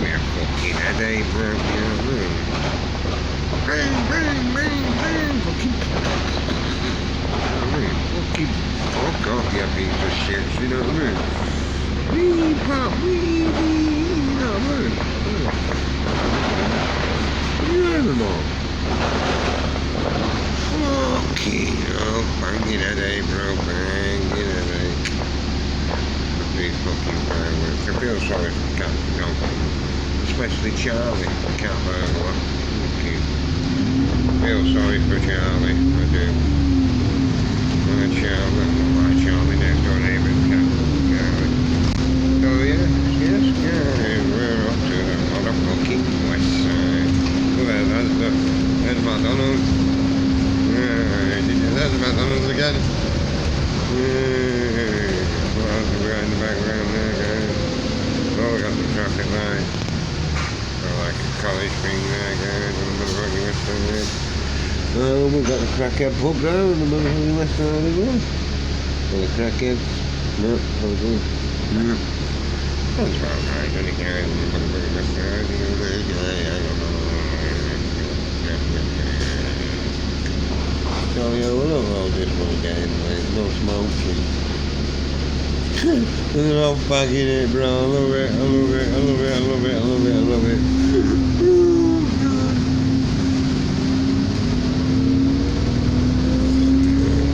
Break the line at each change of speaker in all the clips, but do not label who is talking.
me a fucking headache, bro. You know what I mean? Bang, bang, bang, bang. Fucking. You know what I mean? Fucking fuck off, you piece of shit. You know what I mean? Wee pop, wee, wee. You know what I mean? You animal. Fucking hell. Banging headache, bro. Banging headache. These fucking fireworks. I feel sorry for Captain Duncan, especially Charlie, Cat Burglar. Okay. I feel sorry for Charlie, I do. Charlie, my Charlie next door neighbour, Charlie. So yes, we're up to the motherfucking west side. Well, there's McDonald's. There's McDonald's again. We're in the background there, guys. Oh, we got the traffic light. Got like a college thing there, guys, on the motherfucking west side. Oh, we've got the crackhead pub there on the motherfucking west side as well. So the crackheads. No, okay. No. That's about right, don't you, guys? On the motherfucking west side. I don't know. So, yeah, we'll have all this one again, mate. No smoking. They're all bagging it, bro. I love it, I love it, I love it, I love it, I love it, I love it.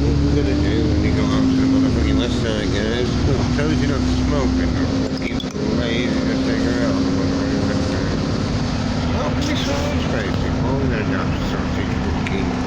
What we're gonna do when we go out to the motherfucking west side, guys? I told you not to smoke it. Fucking lazy to take her out on the motherfucking west side. How can we sausage face before we then have sausage fucking